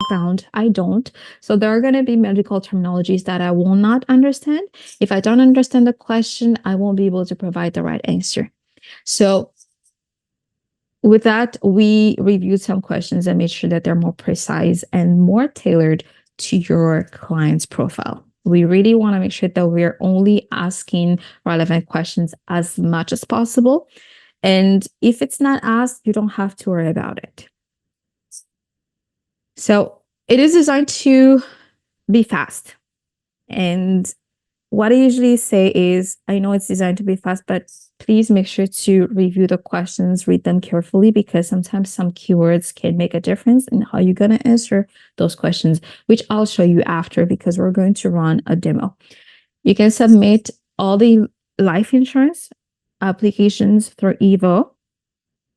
background. I don't. So there are going to be medical terminologies that I will not understand. If I don't understand the question, I won't be able to provide the right answer. So with that, we reviewed some questions and made sure that they're more precise and more tailored to your client's profile. We really want to make sure that we're only asking relevant questions as much as possible. And if it's not asked, you don't have to worry about it. So it is designed to be fast. And what I usually say is, I know it's designed to be fast, but please make sure to review the questions, read them carefully, because sometimes some keywords can make a difference in how you're going to answer those questions, which I'll show you after because we're going to run a demo. You can submit all the life insurance applications through Evo.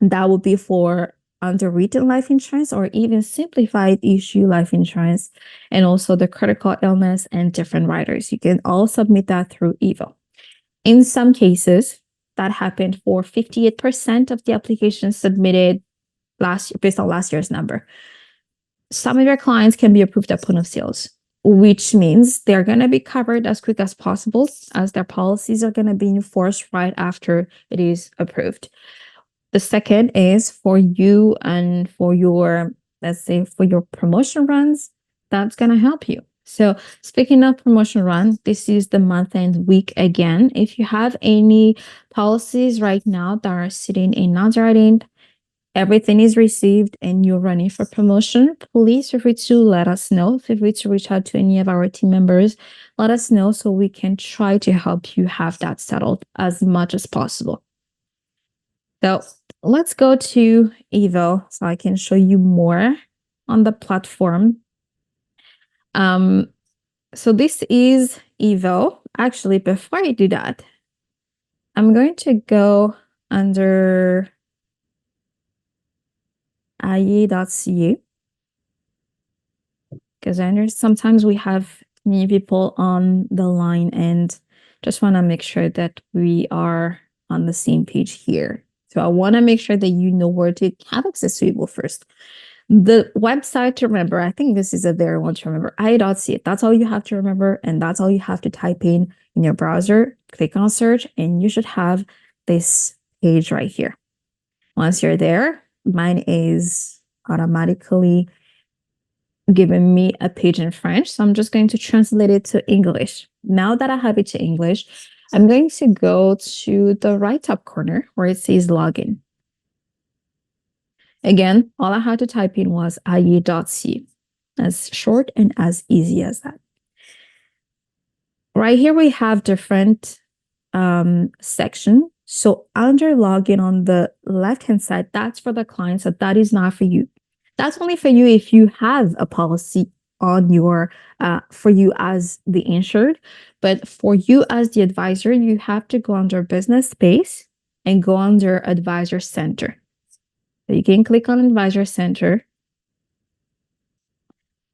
That will be for underwritten life insurance or even simplified issue life insurance, and also the critical illness and different riders. You can all submit that through Evo. In some cases, that happened for 58% of the applications submitted last year, based on last year's number. Some of your clients can be approved at point of sales, which means they're going to be covered as quick as possible, as their policies are going to be enforced right after it is approved. The second is for you and for your, let's say, for your promotion runs, that's going to help you. So speaking of promotion run, this is the month and week again. If you have any policies right now that are sitting in underwriting, everything is received and you're running for promotion, please feel free to let us know. Feel free to reach out to any of our team members. Let us know so we can try to help you have that settled as much as possible. So let's go to Evo so I can show you more on the platform. So this is Evo. Actually, before I do that, I'm going to go under aye.ca because I know sometimes we have many people on the line and just want to make sure that we are on the same page here. So I want to make sure that you know where to have access to Evo first. The website to remember, I think this is a very one to remember, aye.ca. That's all you have to remember, and that's all you have to type in your browser. Click on search, and you should have this page right here. Once you're there, mine is automatically giving me a page in French, so I'm just going to translate it to English. Now that I have it to English, I'm going to go to the right top corner where it says login. Again, all I had to type in was aye.ca, as short and as easy as that. Right here, we have different section. So under login on the left-hand side, that's for the client. So that is not for you. That's only for you if you have a policy on your, for you as the insured. But for you as the advisor, you have to go under business space and go under advisor center. So you can click on advisor center.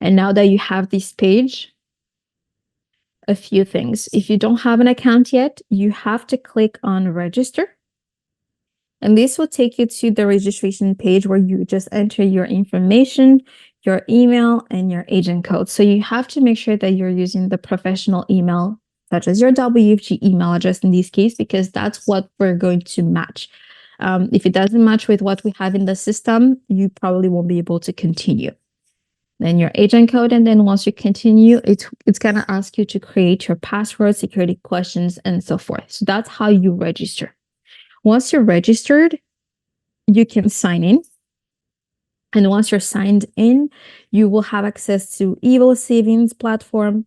And now that you have this page, a few things. If you don't have an account yet, you have to click on register. And this will take you to the registration page where you just enter your information, your email, and your agent code. So you have to make sure that you're using the professional email, such as your WFG email address in this case, because that's what we're going to match. If it doesn't match with what we have in the system, you probably won't be able to continue. Then your agent code, and then once you continue, it's going to ask you to create your password, security questions, and so forth. So that's how you register. Once you're registered, you can sign in. And once you're signed in, you will have access to Evo Savings Platform,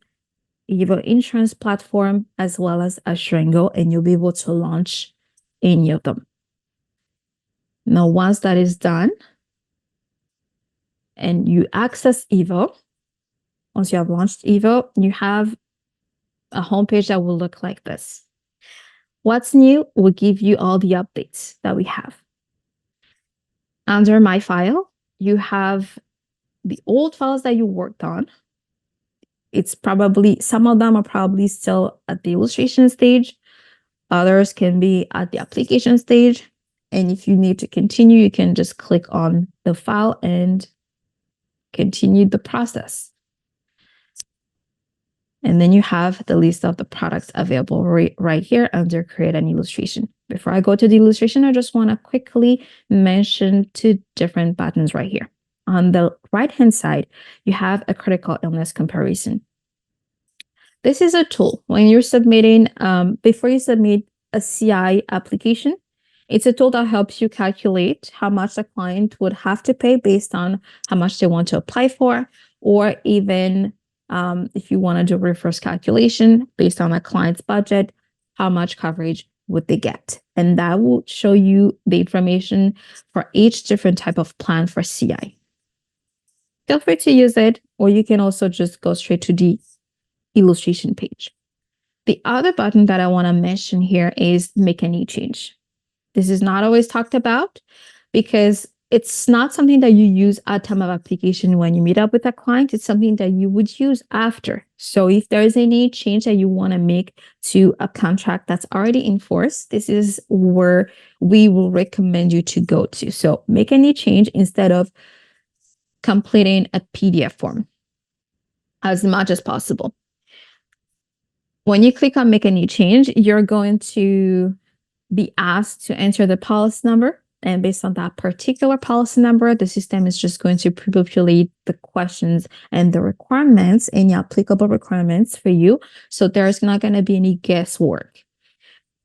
Evo Insurance Platform, as well as Assurango, and you'll be able to launch any of them. Now, once that is done, and you access Evo, once you have launched Evo, you have a homepage that will look like this. What's new will give you all the updates that we have. Under My File, you have the old files that you worked on. It's probably, some of them are probably still at the illustration stage. Others can be at the application stage. And if you need to continue, you can just click on the file and continue the process. And then you have the list of the products available right here under create an illustration. Before I go to the illustration, I just want to quickly mention two different buttons right here. On the right-hand side, you have a critical illness comparison. This is a tool when you're submitting, before you submit a CI application, it's a tool that helps you calculate how much the client would have to pay based on how much they want to apply for, or even if you want to do reverse calculation based on a client's budget, how much coverage would they get? And that will show you the information for each different type of plan for CI. Feel free to use it, or you can also just go straight to the illustration page. The other button that I want to mention here is make any change. This is not always talked about because it's not something that you use at time of application when you meet up with a client. It's something that you would use after. So if there is any change that you want to make to a contract that's already in force, this is where we will recommend you to go to. So make any change instead of completing a PDF form as much as possible. When you click on make any change, you're going to be asked to enter the policy number. And based on that particular policy number, the system is just going to pre-populate the questions and the requirements, any applicable requirements for you. So there's not going to be any guesswork.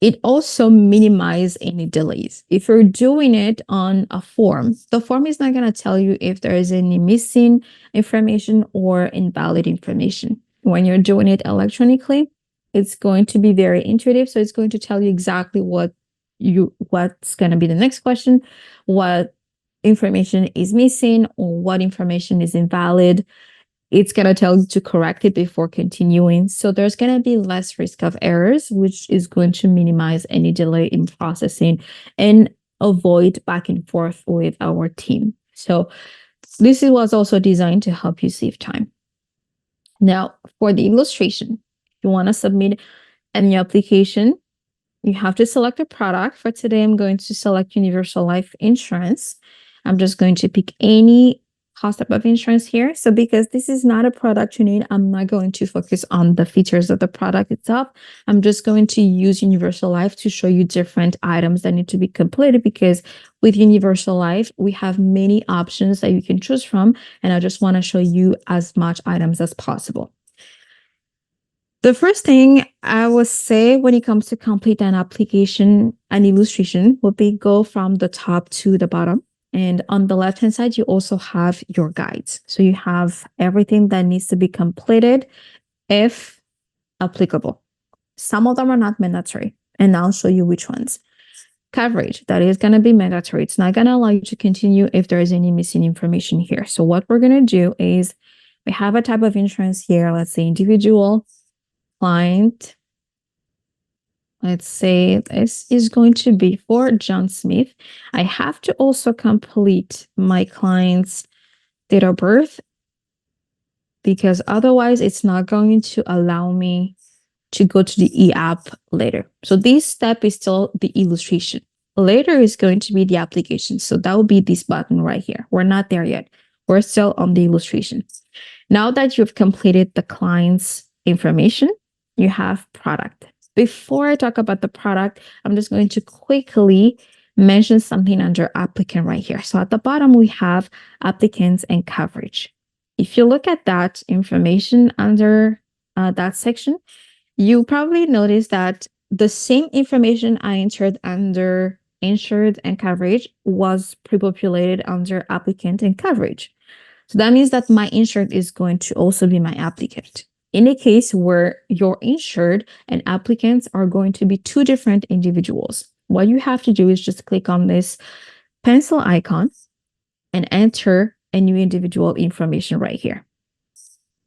It also minimizes any delays. If you're doing it on a form, the form is not going to tell you if there is any missing information or invalid information. When you're doing it electronically, it's going to be very intuitive. So it's going to tell you exactly what's going to be the next question, what information is missing, or what information is invalid. It's going to tell you to correct it before continuing. So there's going to be less risk of errors, which is going to minimize any delay in processing and avoid back and forth with our team. So this was also designed to help you save time. Now, for the illustration, you want to submit a new application, you have to select a product. For today, I'm going to select Universal Life Insurance. I'm just going to pick any cost type of insurance here. So because this is not a product you need, I'm not going to focus on the features of the product itself. I'm just going to use Universal Life to show you different items that need to be completed, because with Universal Life, we have many options that you can choose from. And I just want to show you as much items as possible. The first thing I would say when it comes to complete an application, an illustration would be go from the top to the bottom. And on the left-hand side, you also have your guides. So you have everything that needs to be completed if applicable. Some of them are not mandatory, and I'll show you which ones. Coverage, that is going to be mandatory. It's not going to allow you to continue if there is any missing information here. So what we're going to do is we have a type of insurance here. Let's say individual client. Let's say this is going to be for John Smith. I have to also complete my client's date of birth, because otherwise it's not going to allow me to go to the e-app later. So this step is still the illustration. Later is going to be the application. So that will be this button right here. We're not there yet. We're still on the illustration. Now that you've completed the client's information, you have product. Before I talk about the product, I'm just going to quickly mention something under applicant right here. So at the bottom, we have applicants and coverage. If you look at that information under that section, you probably notice that the same information I entered under insured and coverage was pre-populated under applicant and coverage. So that means that my insured is going to also be my applicant. In a case where your insured and applicants are going to be two different individuals, what you have to do is just click on this pencil icon and enter a new individual information right here.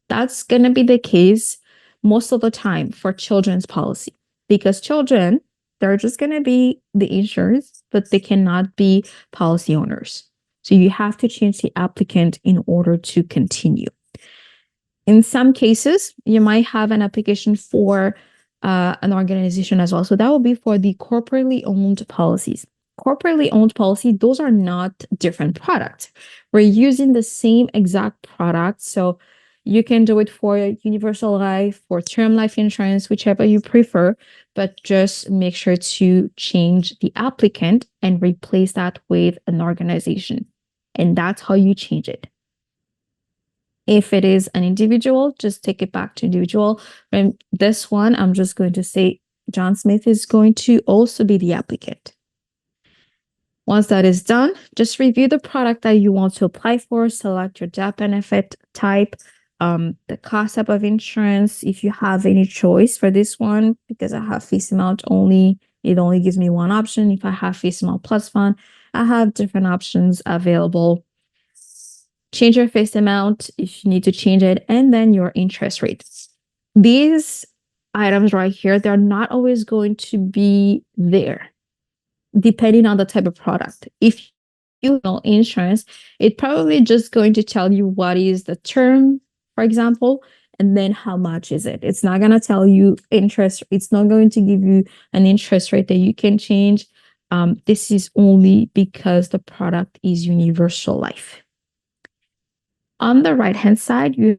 That's going to be the case most of the time for children's policy, because children, they're just going to be the insurers, but they cannot be policy owners. So you have to change the applicant in order to continue. In some cases, you might have an application for an organization as well. So that will be for the corporately owned policies. corporately owned policy, those are not different products. We're using the same exact product. So you can do it for universal life, for term life insurance, whichever you prefer, but just make sure to change the applicant and replace that with an organization. And that's how you change it. If it is an individual, just take it back to individual. And this one, I'm just going to say John Smith is going to also be the applicant. Once that is done, just review the product that you want to apply for, select your death benefit type, the class type of insurance, if you have any choice for this one, because I have face amount only, it only gives me one option. If I have face amount plus fund, I have different options available. Change your face amount if you need to change it, and then your interest rate. These items right here, they're not always going to be there depending on the type of product. If you know insurance, it's probably just going to tell you what is the term, for example, and then how much is it. It's not going to tell you interest. It's not going to give you an interest rate that you can change. This is only because the product is universal life. On the right hand side, you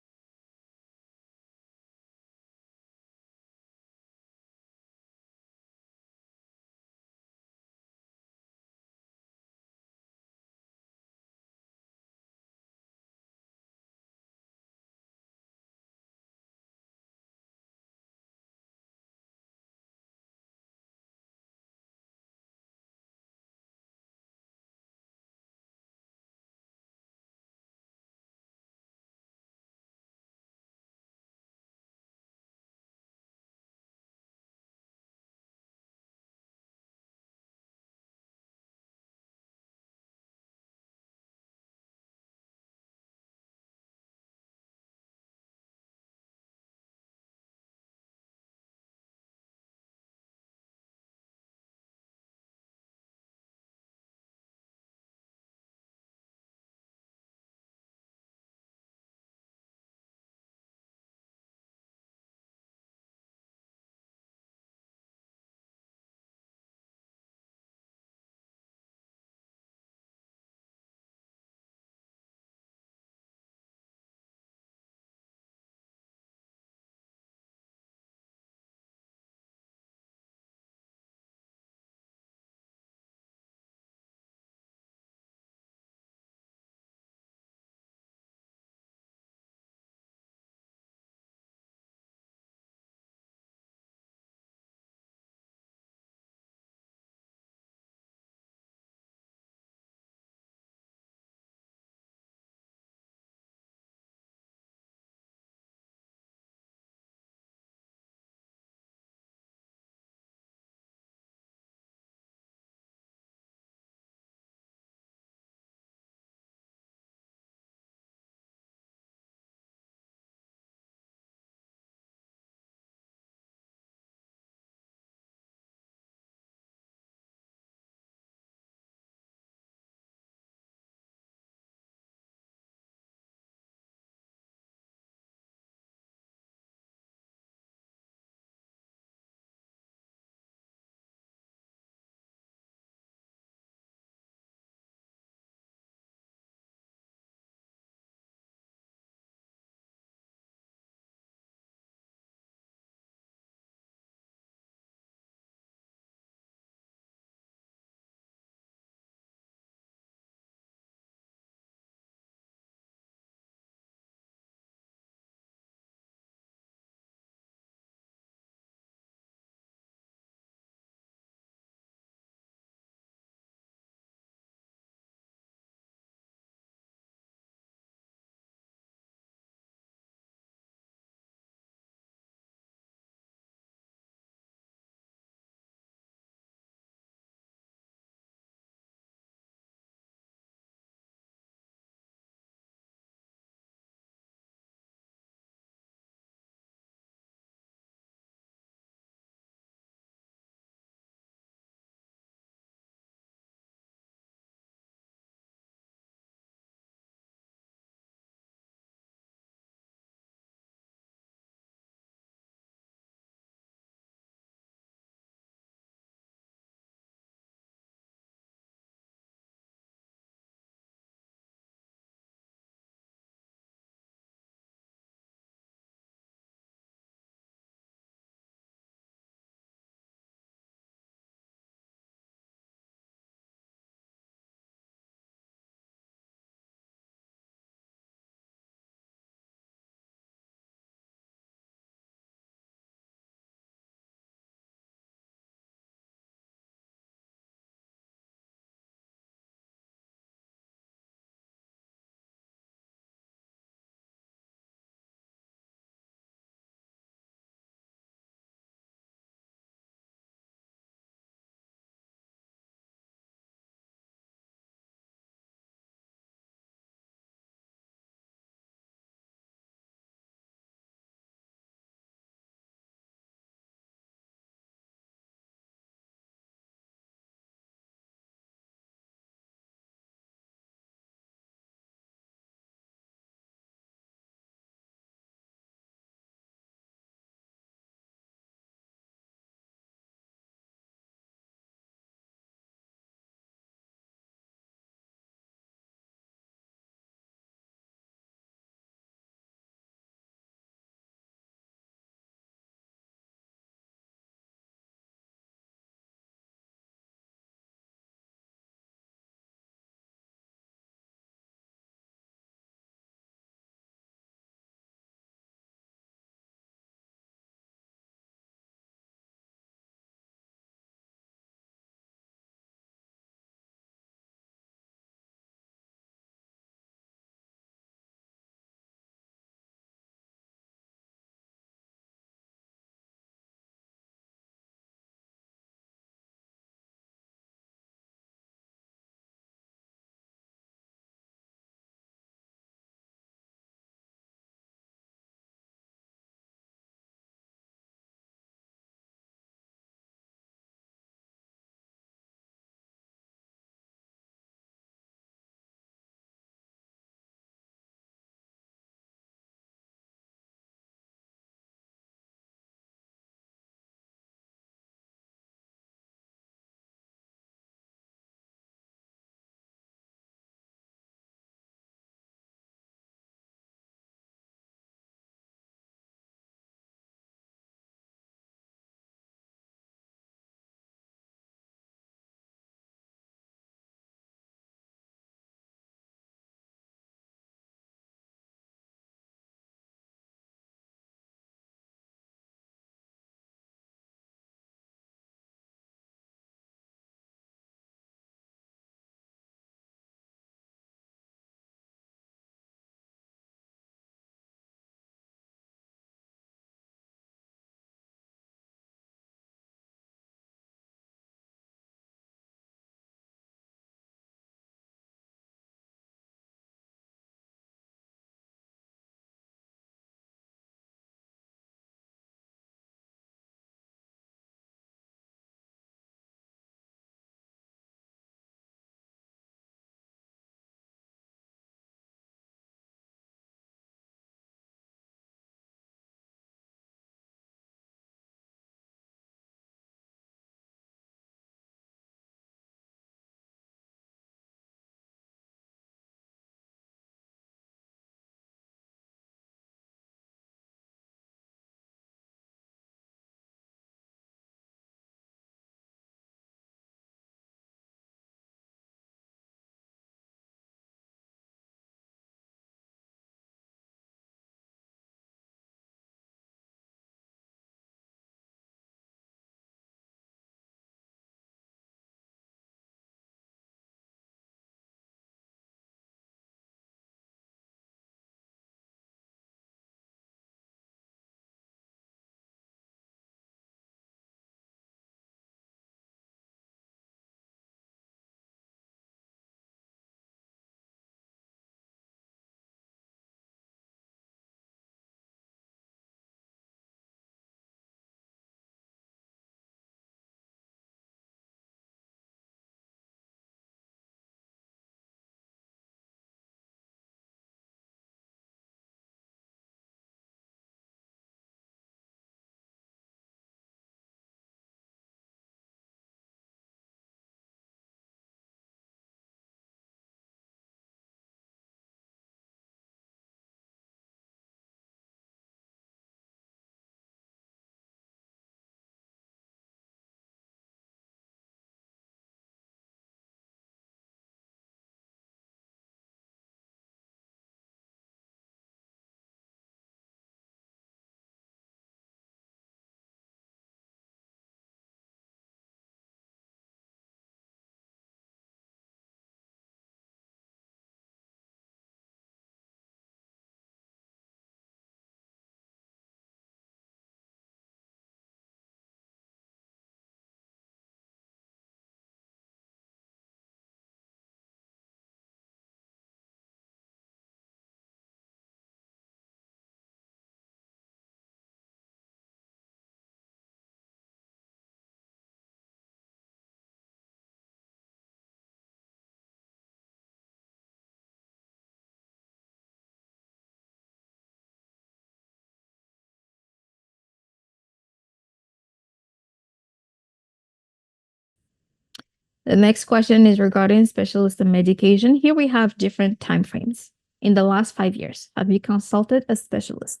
The next question is regarding specialist and medication. Here we have different time frames. In the last 5 years, have you consulted a specialist?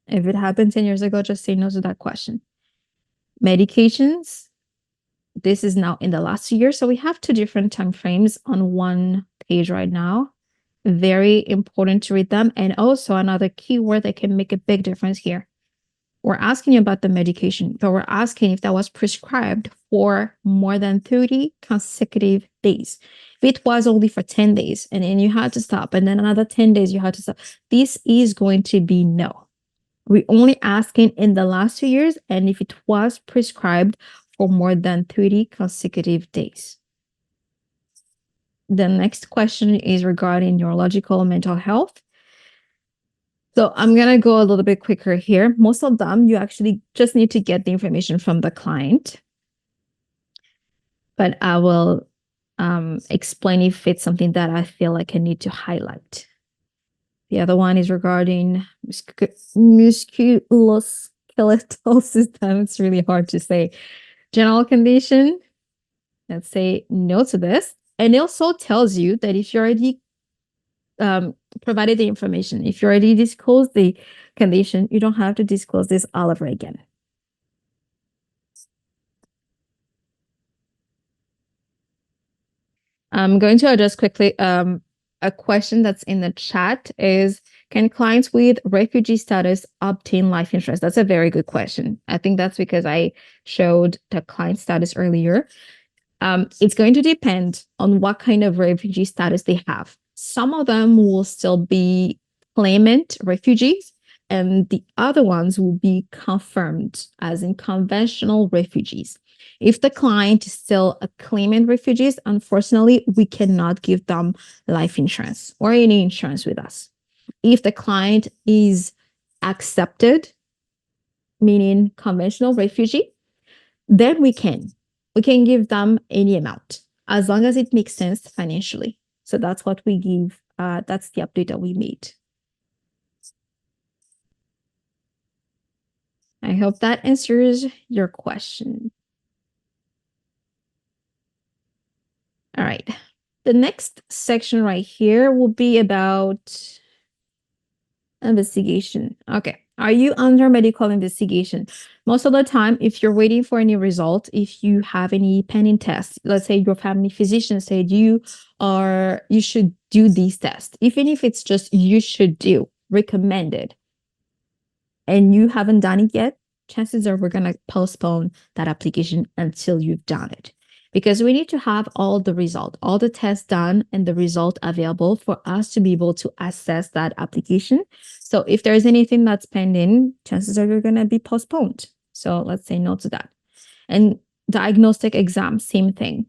If it happened 10 years ago, just say no to that question. Medications, this is now in the last year. So we have two different time frames on one page right now. Very important to read them. And also another keyword that can make a big difference here. We're asking you about the medication, but we're asking if that was prescribed for more than 30 consecutive days. If it was only for 10 days and then you had to stop, and then another 10 days you had to stop, this is going to be no. We're only asking in the last 2 years and if it was prescribed for more than 30 consecutive days. The next question is regarding neurological and mental health. So I'm going to go a little bit quicker here. Most of them, you actually just need to get the information from the client. But I will explain if it's something that I feel like I need to highlight. The other one is regarding musculoskeletal system. It's really hard to say. General condition. Let's say no to this. And it also tells you that if you already provided the information, if you already disclosed the condition, you don't have to disclose this all over again. I'm going to address quickly a question that's in the chat is, can clients with refugee status obtain life insurance? That's a very good question. I think that's because I showed the client status earlier. It's going to depend on what kind of refugee status they have. Some of them will still be claimant refugees, and the other ones will be confirmed as in conventional refugees. If the client is still a claimant refugees, unfortunately, we cannot give them life insurance or any insurance with us. If the client is accepted, meaning conventional refugee, then we can give them any amount as long as it makes sense financially. So that's what we give. That's the update that we made. I hope that answers your question. All right. The next section right here will be about investigation. Okay. Are you under medical investigation? Most of the time, if you're waiting for any result, if you have any pending tests, let's say your family physician said you should do these tests, even if it's just you should do, recommended, and you haven't done it yet, chances are we're going to postpone that application until you've done it. Because we need to have all the tests done and the result available for us to be able to assess that application. So if there's anything that's pending, chances are you're going to be postponed. So let's say no to that. And diagnostic exam, same thing.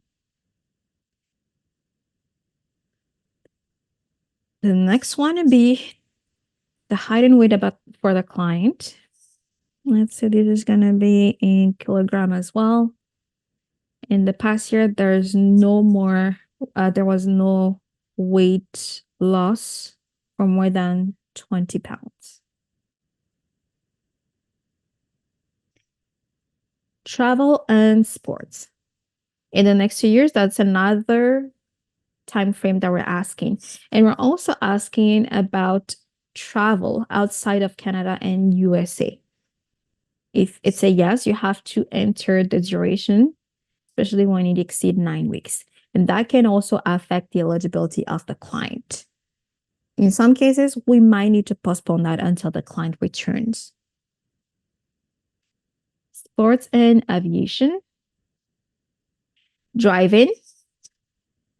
The next one would be the height and weight for the client. Let's say this is going to be in kilogram as well. In the past year, there was no weight loss for more than 20 pounds. Travel and sports. In the next 2 years, that's another time frame that we're asking. And we're also asking about travel outside of Canada and USA. If it's a yes, you have to enter the duration, especially when it exceeds 9 weeks. And that can also affect the eligibility of the client. In some cases, we might need to postpone that until the client returns. Sports and aviation. Driving.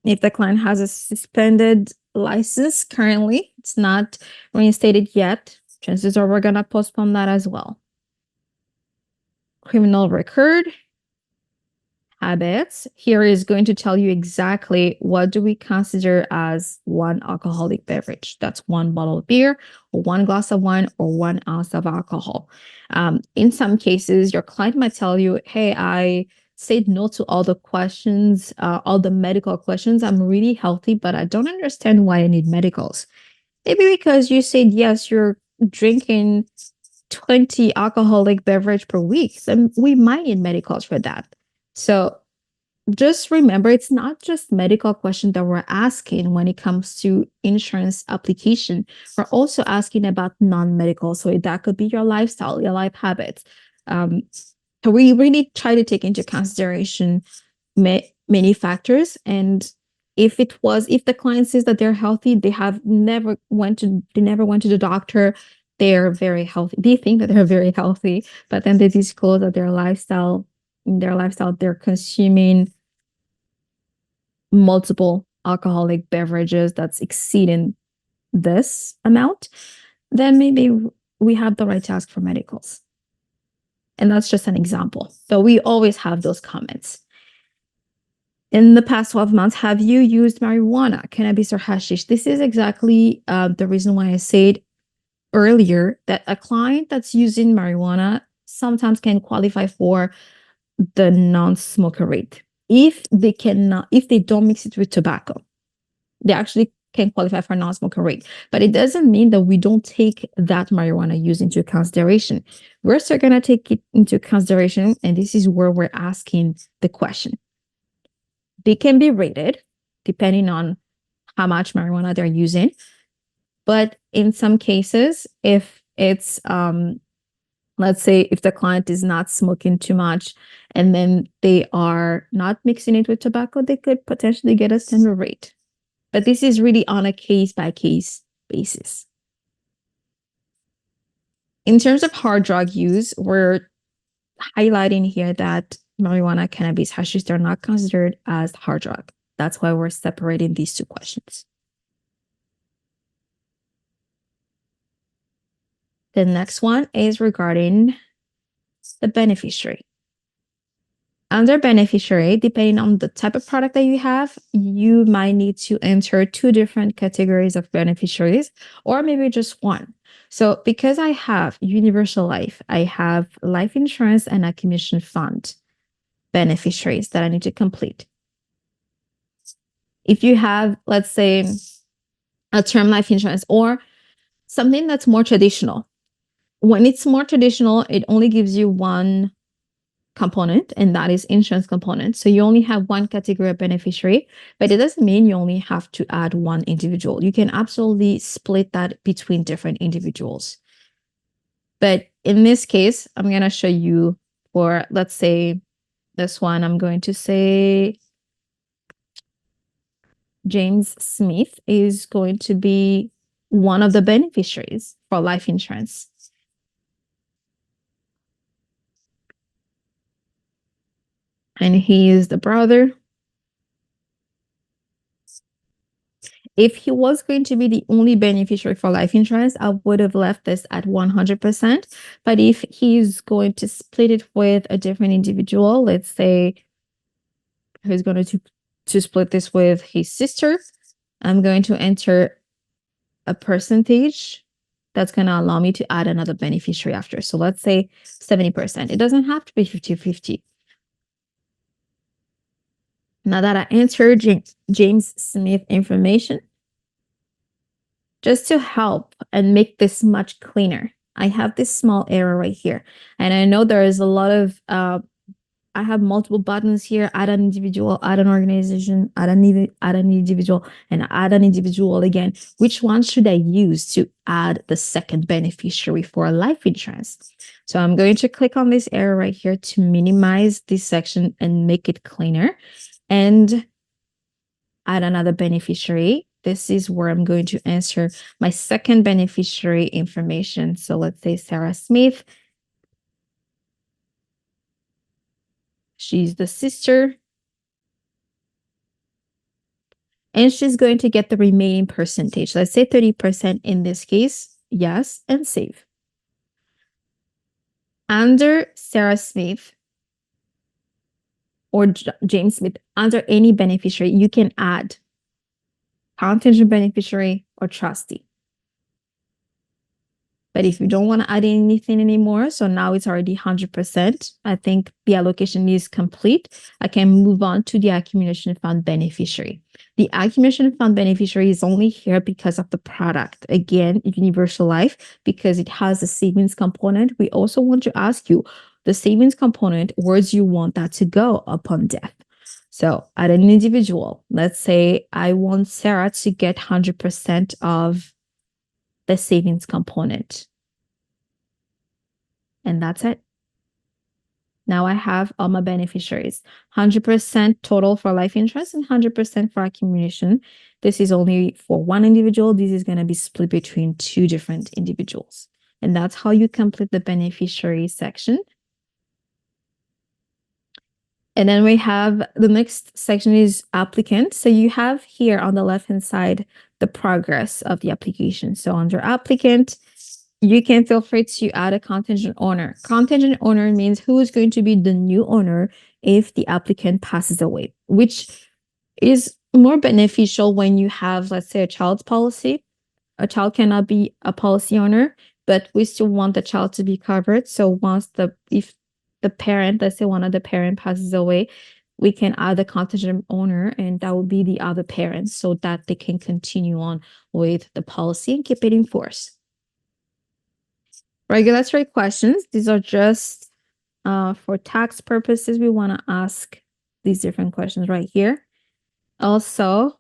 If the client has a suspended license currently, it's not reinstated yet, chances are we're going to postpone that as well. Criminal record. Habits. Here is going to tell you exactly what do we consider as one alcoholic beverage. That's 1 bottle of beer, or 1 glass of wine, or 1 ounce of alcohol. In some cases, your client might tell you, hey, I said no to all the questions, all the medical questions. I'm really healthy, but I don't understand why I need medicals. Maybe because you said yes, you're drinking 20 alcoholic beverage per week. Then we might need medicals for that. So just remember, it's not just medical question that we're asking when it comes to insurance application. We're also asking about non-medical. So that could be your lifestyle, your life habits. So we really try to take into consideration many factors. And if the client says that they're healthy, they never went to the doctor, they're very healthy. They think that they're very healthy, but then they disclose that they're consuming multiple alcoholic beverages that's exceeding this amount, then maybe we have the right to ask for medicals. And that's just an example. But we always have those comments. In the past 12 months, have you used marijuana, cannabis, or hashish? This is exactly the reason why I said earlier that a client that's using marijuana sometimes can qualify for the non-smoker rate. If they don't mix it with tobacco, they actually can qualify for non-smoker rate. But it doesn't mean that we don't take that marijuana use into consideration. We're still going to take it into consideration, and this is where we're asking the question. They can be rated depending on how much marijuana they're using. But in some cases, if it's, let's say if the client is not smoking too much and then they are not mixing it with tobacco, they could potentially get a standard rate. But this is really on a case-by-case basis. In terms of hard drug use, we're highlighting here that marijuana, cannabis, hashish, they're not considered as hard drug. That's why we're separating these two questions. The next one is regarding the beneficiary. Under beneficiary, depending on the type of product that you have, you might need to enter 2 different categories of beneficiaries, or maybe just one. So because I have universal life, I have life insurance and accumulation fund beneficiaries that I need to complete. If you have, let's say, a term life insurance or something that's more traditional, when it's more traditional, it only gives you one component, and that is insurance component. So you only have one category of beneficiary, but it doesn't mean you only have to add one individual. You can absolutely split that between different individuals. But in this case, I'm going to show you for, let's say, this one, I'm going to say James Smith is going to be one of the beneficiaries for life insurance. And he is the brother. If he was going to be the only beneficiary for life insurance, I would have left this at 100%. But if he's going to split it with a different individual, let's say he's going to split this with his sister, I'm going to enter a percentage that's going to allow me to add another beneficiary after. So let's say 70%. It doesn't have to be 50-50. Now that I entered James Smith information, just to help and make this much cleaner, I have this small error right here. And I know there is a lot of, I have multiple buttons here: add an individual, add an organization, add an individual, and add an individual again. Which one should I use to add the second beneficiary for life insurance? So I'm going to click on this arrow right here to minimize this section and make it cleaner, and add another beneficiary. This is where I'm going to enter my second beneficiary information. So let's say Sarah Smith. She's the sister. And she's going to get the remaining percentage. Let's say 30% in this case. Yes, and save. Under Sarah Smith or James Smith, under any beneficiary, you can add contingent beneficiary or trustee. But if you don't want to add anything anymore, so now it's already 100%, I think the allocation is complete, I can move on to the accumulation fund beneficiary. The accumulation fund beneficiary is only here because of the product. Again, universal life, because it has a savings component. We also want to ask you the savings component, where do you want that to go upon death? So at an individual, let's say I want Sarah to get 100% of the savings component. And that's it. Now I have all my beneficiaries, 100% total for life insurance and 100% for accumulation. This is only for one individual. This is going to be split between two different individuals. And that's how you complete the beneficiary section. And then we have the next section is applicant. So you have here on the left-hand side, the progress of the application. So under applicant, you can feel free to add a contingent owner. Contingent owner means who is going to be the new owner if the applicant passes away, which is more beneficial when you have, let's say, a child's policy. A child cannot be a policy owner, but we still want the child to be covered. So if the parent, let's say one of the parent passes away, we can add a contingent owner, and that will be the other parent so that they can continue on with the policy and keep it in force. Regulatory questions. These are just for tax purposes. We want to ask these different questions right here. Also,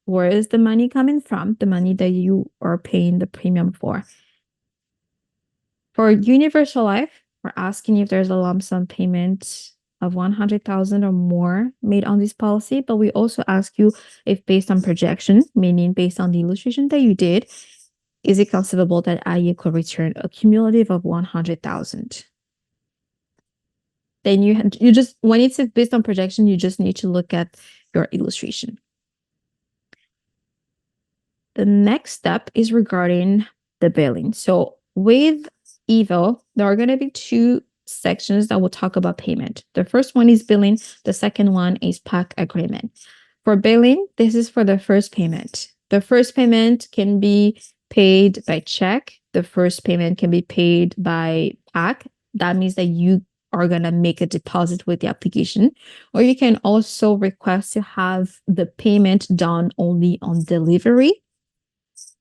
where is the money coming from? The money that you are paying the premium for. For universal life, we're asking if there's a lump sum payment of 100,000 or more made on this policy, but we also ask you if based on projection, meaning based on the illustration that you did, is it conceivable that IE could return a cumulative of 100,000? Then you just, when it's based on projection, you just need to look at your illustration. The next step is regarding the billing. So with EVO, there are going to be two sections that will talk about payment. The first one is billing. The second one is PAC agreement. For billing, this is for the first payment. The first payment can be paid by check. The first payment can be paid by PAC. That means that you are going to make a deposit with the application, or you can also request to have the payment done only on delivery,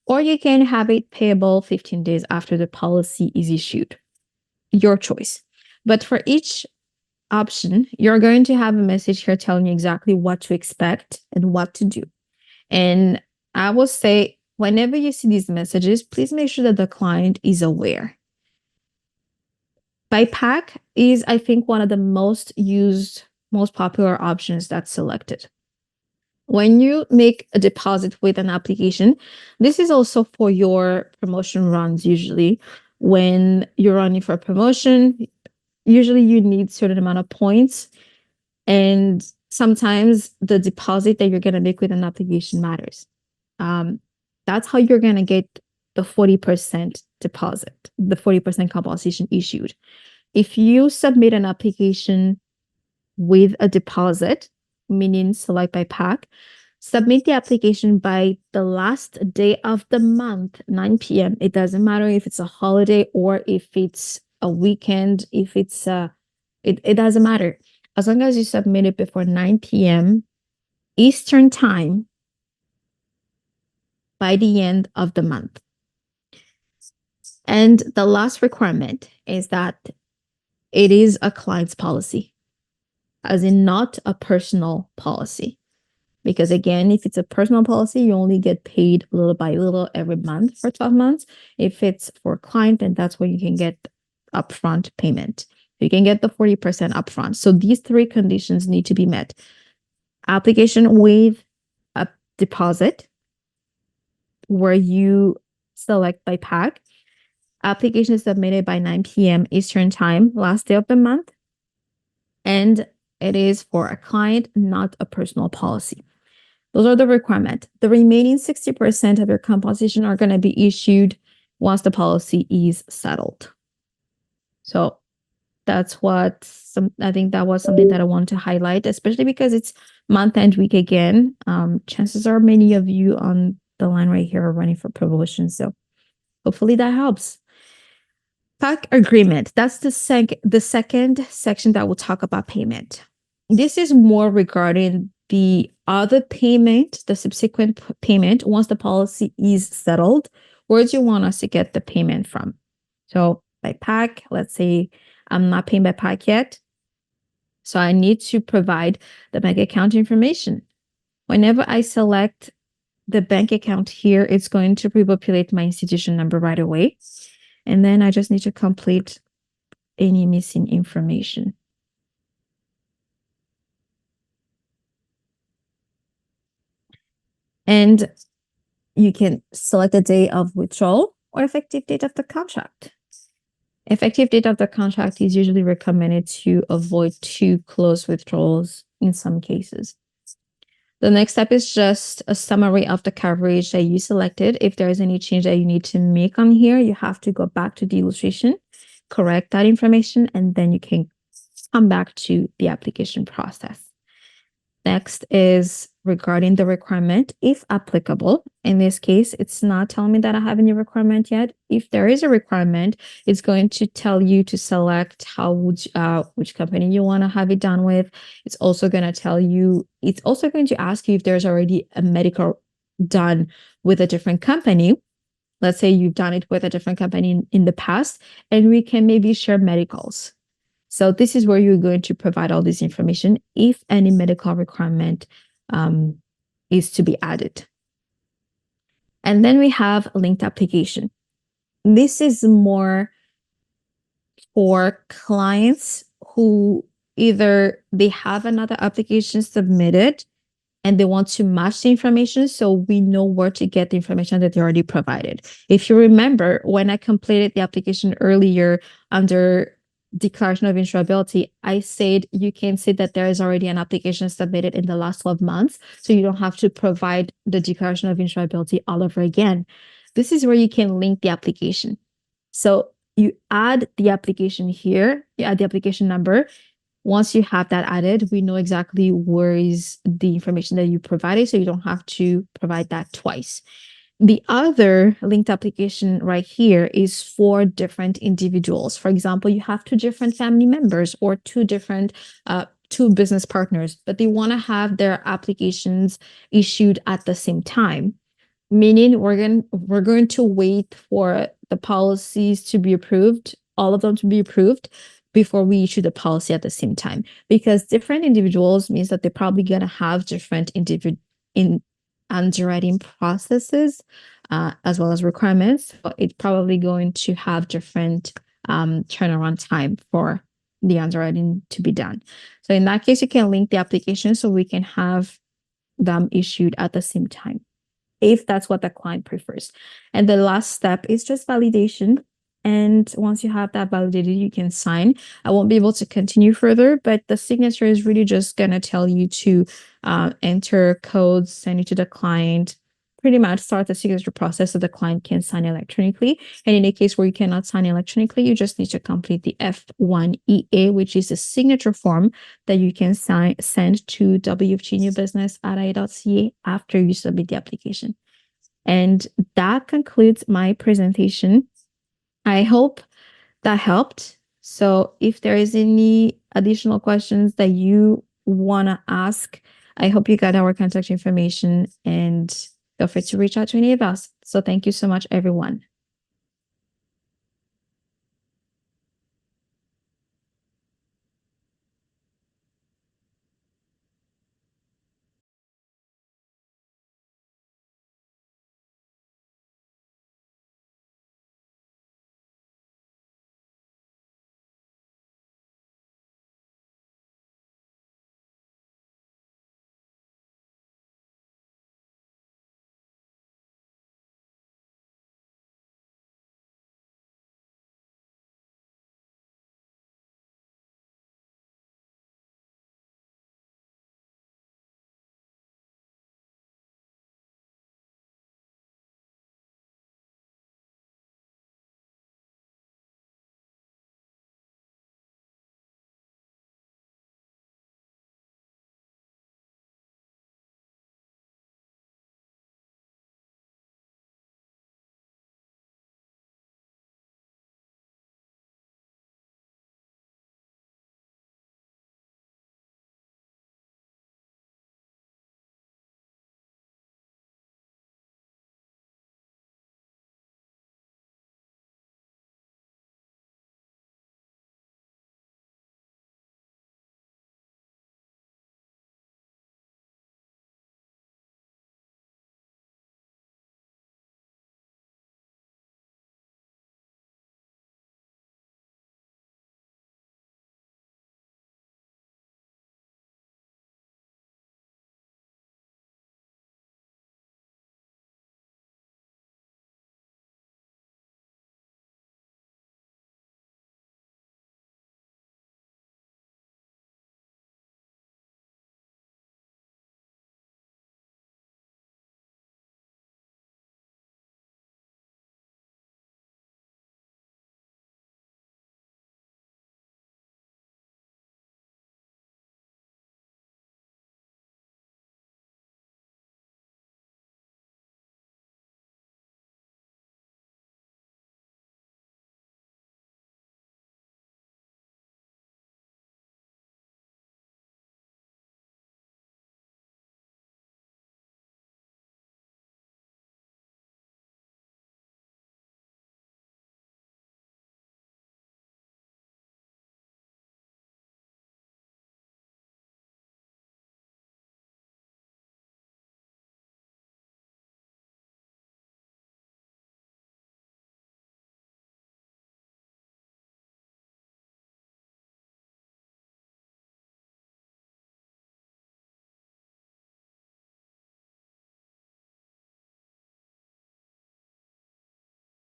or you can have it payable 15 days after the policy is issued. Your choice. But for each option, you're going to have a message here telling you exactly what to expect and what to do. And I will say, whenever you see these messages, please make sure that the client is aware. By PAC is, I think, one of the most used, most popular options that's selected. When you make a deposit with an application, this is also for your promotion runs. Usually when you're running for a promotion, usually you need a certain amount of points, and sometimes the deposit that you're going to make with an application matters. That's how you're going to get the 40% deposit, the 40% compensation issued. If you submit an application with a deposit, meaning select by PAC, submit the application by the last day of the month, 9 p.m. It doesn't matter if it's a holiday or if it's a weekend, if it's it doesn't matter. As long as you submit it before 9 p.m. Eastern time by the end of the month. And the last requirement is that it is a client's policy, as in not a personal policy. Because again, if it's a personal policy, you only get paid little by little every month for 12 months. If it's for a client, then that's where you can get upfront payment. You can get the 40% upfront. So these three conditions need to be met. Application with a deposit, where you select by PAC. Application is submitted by 9 p.m. Eastern time, last day of the month. And it is for a client, not a personal policy. Those are the requirements. The remaining 60% of your compensation are going to be issued once the policy is settled. So that's I think that was something that I want to highlight, especially because it's month end week again. Chances are many of you on the line right here are running for promotion. So hopefully that helps. PAC agreement. That's the second section that will talk about payment. This is more regarding the other payment, the subsequent payment, once the policy is settled. Where do you want us to get the payment from? So by PAC, let's say I'm not paying by PAC yet. So I need to provide the bank account information. Whenever I select the bank account here, it's going to repopulate my institution number right away. And then I just need to complete any missing information. And you can select the date of withdrawal or effective date of the contract. Effective date of the contract is usually recommended to avoid too close withdrawals in some cases. The next step is just a summary of the coverage that you selected. If there is any change that you need to make on here, you have to go back to the illustration, correct that information, and then you can come back to the application process. Next is regarding the requirement, if applicable. In this case, it's not telling me that I have any requirement yet. If there is a requirement, it's going to tell you to select which company you want to have it done with. It's also going to ask you if there's already a medical done with a different company. Let's say you've done it with a different company in the past, and we can maybe share medicals. So this is where you're going to provide all this information if any medical requirement is to be added. And then we have a linked application. This is more for clients who either they have another application submitted and they want to match the information so we know where to get the information that they already provided. If you remember, when I completed the application earlier under declaration of insurability, I said you can say that there is already an application submitted in the last 12 months, so you don't have to provide the declaration of insurability all over again. This is where you can link the application. So you add the application here, you add the application number. Once you have that added, we know exactly where is the information that you provided, so you don't have to provide that twice. The other linked application right here is for different individuals. For example, you have two different family members or two business partners, but they want to have their applications issued at the same time. Meaning we're going to wait for the policies to be approved, all of them to be approved, before we issue the policy at the same time. Because different individuals means that they're probably going to have different underwriting processes as well as requirements. So it's probably going to have different turnaround time for the underwriting to be done. So in that case, you can link the application so we can have them issued at the same time, if that's what the client prefers. And the last step is just validation. And once you have that validated, you can sign. I won't be able to continue further, but the signature is really just going to tell you to enter codes, send it to the client, pretty much start the signature process so the client can sign electronically. And in a case where you cannot sign electronically, you just need to complete the F1EA, which is a signature form that you can send to wfgnewbusiness@ia.ca after you submit the application. And that concludes my presentation. I hope that helped. So if there is any additional questions that you want to ask, I hope you got our contact information and feel free to reach out to any of us. So thank you so much, everyone.